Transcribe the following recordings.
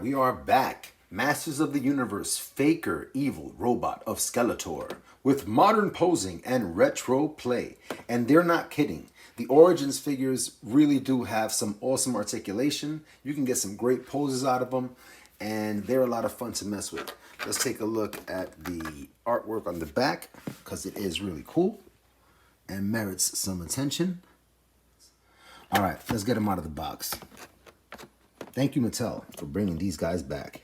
right, we are back. Masters of the Universe, Faker, Evil Robot of Skeletor, with modern posing and retro play. And they're not kidding. The Origins figures really do have some awesome articulation. You can get some great poses out of them, and they're a lot of fun to mess with. Let's take a look at the artwork on the back, because it is really cool and merits some attention. All right, let's get them out of the box. Thank you, Mattel, for bringing these guys back.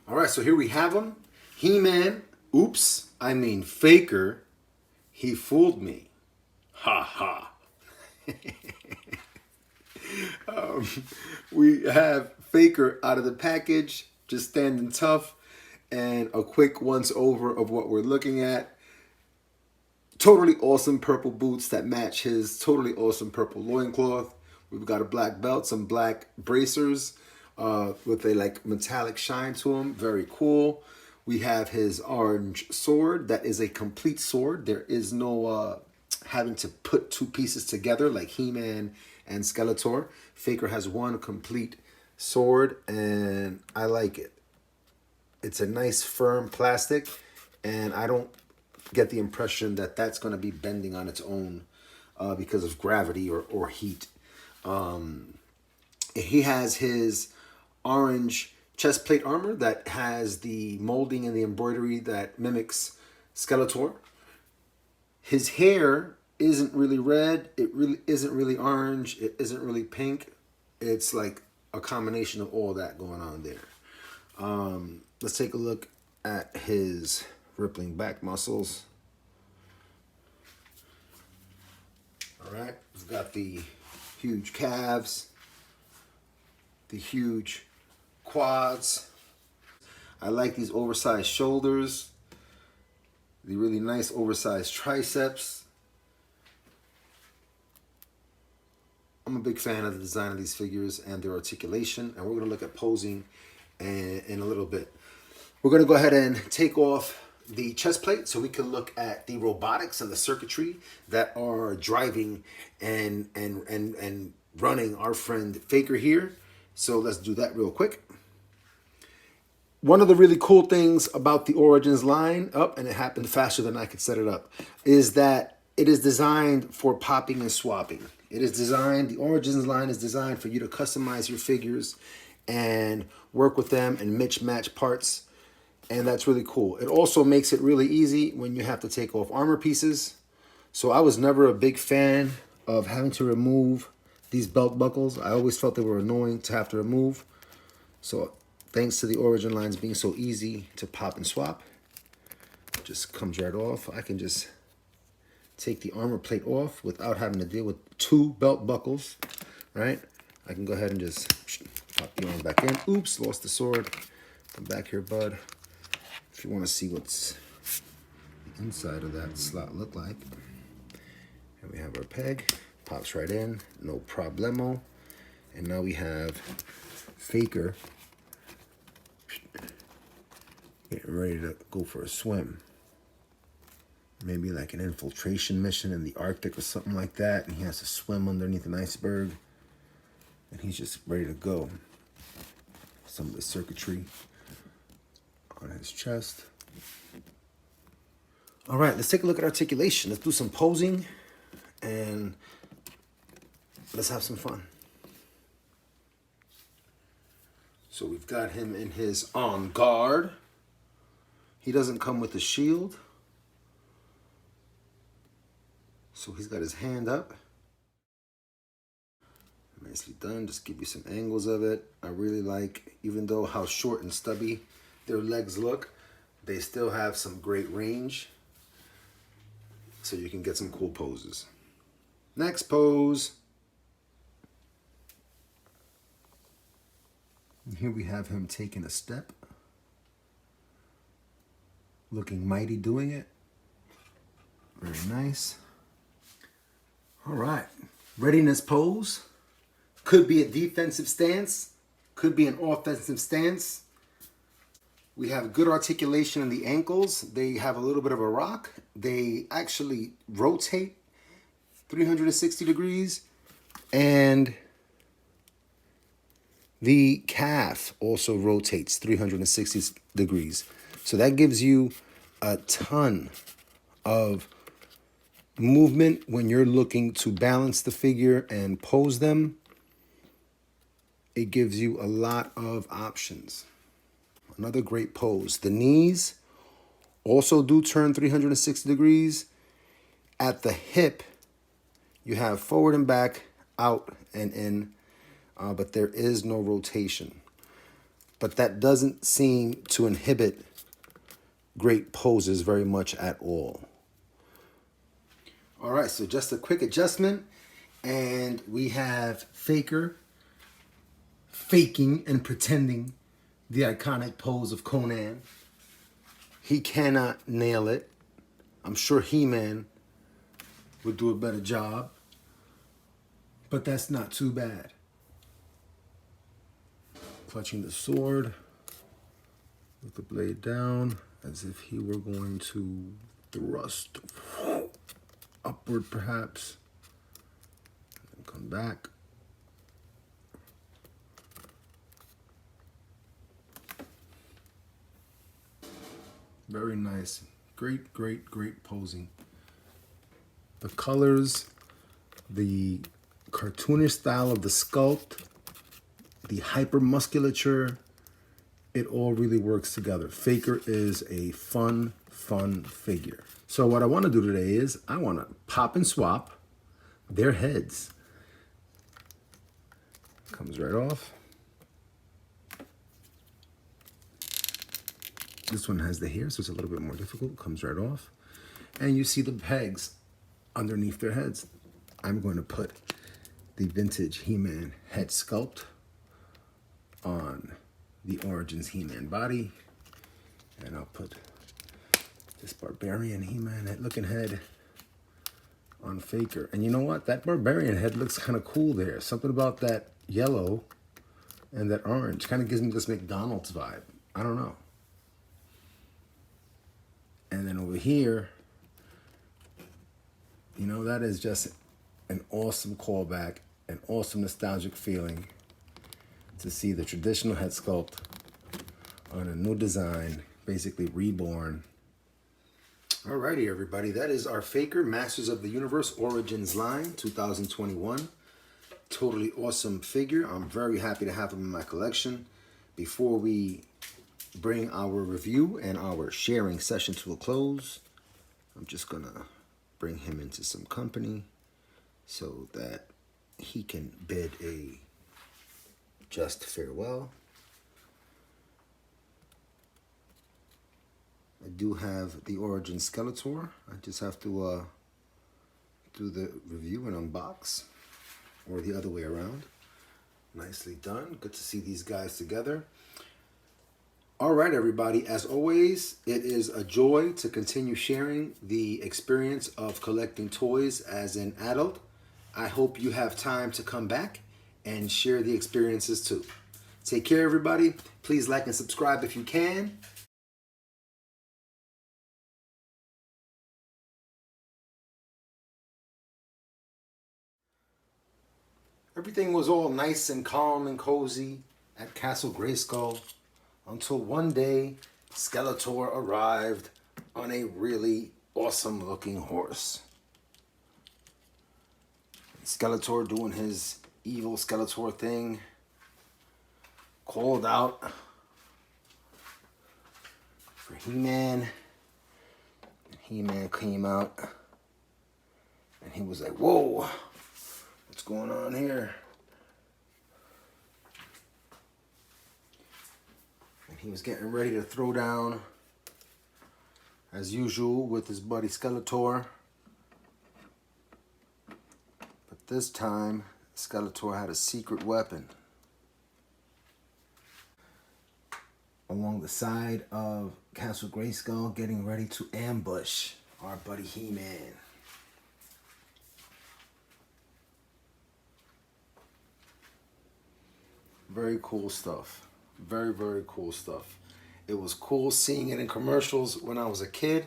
All right, so here we have them. He-Man, Faker, he fooled me. Ha ha. We have Faker out of the package, just standing tough, and a quick once over of what we're looking at. Totally awesome purple boots that match his totally awesome purple loincloth. We've got a black belt, some black bracers with a like metallic shine to them. Very cool. We have his orange sword. That is a complete sword. There is no having to put two pieces together like He-Man and Skeletor. Faker has one complete sword, and I like it. It's a nice firm plastic, and I don't get the impression that that's going to be bending on its own because of gravity or heat. He has his orange chest plate armor that has the molding and the embroidery that mimics Skeletor. His hair isn't really red. It really isn't really orange. It isn't really pink. It's like a combination of all that going on there. Let's take a look at his rippling back muscles. All right, we've got the huge calves, the huge quads. I like these oversized shoulders, the really nice oversized triceps. I'm a big fan of the design of these figures and their articulation, and we're going to look at posing in a little bit. We're going to go ahead and take off the chest plate so we can look at the robotics and the circuitry that are driving and running our friend Faker here. So let's do that real quick. One of the really cool things about the Origins line, and it happened faster than I could set it up, is that it is designed for popping and swapping. It is designed, the Origins line is designed for you to customize your figures and work with them and match parts. And that's really cool. It also makes it really easy when you have to take off armor pieces. So I was never a big fan of having to remove these belt buckles. I always felt they were annoying to have to remove. So thanks to the Origin lines being so easy to pop and swap, it just comes right off. I can just take the armor plate off without having to deal with two belt buckles, right? I can go ahead and just pop the arm back in. Oops, lost the sword. Come back here, bud. If you want to see what's the inside of that slot look like. Here we have our peg. Pops right in, no problemo. And now we have Faker getting ready to go for a swim. Maybe like an infiltration mission in the Arctic or something like that. And he has to swim underneath an iceberg. And he's just ready to go. Some of the circuitry on his chest. All right, let's take a look at articulation. Let's do some posing and let's have some fun. So we've got him in his on guard. He doesn't come with a shield. So he's got his hand up. Nicely done. Just give you some angles of it. I really like, even though how short and stubby their legs look, they still have some great range. So you can get some cool poses. Next pose. And here we have him taking a step. Looking mighty doing it. Very nice. All right. Readiness pose. Could be a defensive stance. Could be an offensive stance. We have good articulation in the ankles. They have a little bit of a rock. They actually rotate 360 degrees. And the calf also rotates 360 degrees. So that gives you a ton of movement when you're looking to balance the figure and pose them. It gives you a lot of options. Another great pose. The knees also do turn 360 degrees. At the hip, you have forward and back, out and in, but there is no rotation. But that doesn't seem to inhibit great poses very much at all. All right, so just a quick adjustment, and we have Faker faking and pretending the iconic pose of Conan. He cannot nail it. I'm sure He-Man would do a better job, but that's not too bad. Clutching the sword with the blade down as if he were going to thrust upward perhaps, and come back. Very nice. Great, great, great posing. The colors, the cartoonish style of the sculpt, the hypermusculature, it all really works together. Faker is a fun figure. So what I want to do today is I want to pop and swap their heads. Comes right off. This one has the hair, so it's a little bit more difficult. Comes right off. And you see the pegs underneath their heads. I'm going to put the vintage He-Man head sculpt on the Origins He-Man body. And I'll put this Barbarian He-Man looking head on Faker. And you know what? That Barbarian head looks kind of cool there. Something about that yellow and that orange kind of gives me this McDonald's vibe. I don't know. And then over here, you know, that is just an awesome callback, an awesome nostalgic feeling to see the traditional head sculpt on a new design, basically reborn. Alrighty, everybody. That is our Faker Masters of the Universe Origins line, 2021. Totally awesome figure. I'm very happy to have him in my collection. Before we bring our review and our sharing session to a close, I'm just going to bring him into some company so that he can bid a just farewell. I do have the Origin Skeletor. I just have to do the review and unbox, or the other way around. Nicely done. Good to see these guys together. All right, everybody. As always, it is a joy to continue sharing the experience of collecting toys as an adult. I hope you have time to come back and share the experiences too. Take care, everybody. Please like and subscribe if you can. Everything was all nice and calm and cozy at Castle Grayskull until one day Skeletor arrived on a really awesome looking horse. Skeletor, doing his evil Skeletor thing, called out for He-Man. He-Man came out and he was like, "Whoa, what's going on here?" And he was getting ready to throw down, as usual, with his buddy Skeletor. But this time, Skeletor had a secret weapon. Along the side of Castle Grayskull, getting ready to ambush our buddy He-Man. Very cool stuff. Very, very cool stuff. It was cool seeing it in commercials when I was a kid.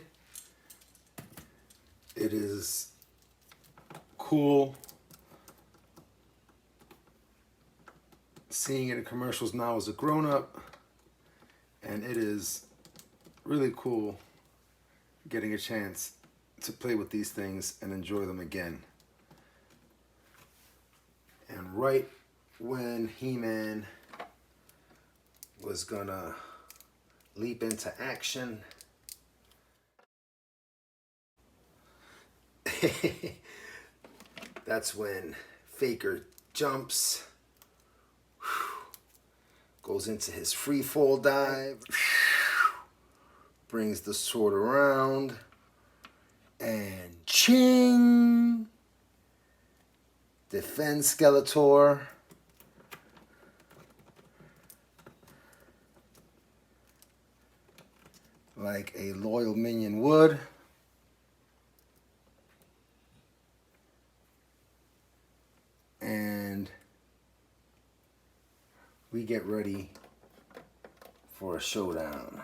It is cool seeing it in commercials now as a grown-up, and it is really cool getting a chance to play with these things and enjoy them again. And right when He-Man was gonna leap into action, that's when FAKER jumps, goes into his free fall dive, brings the sword around, and ching! Defends Skeletor. Like a loyal minion would. And we get ready for a showdown.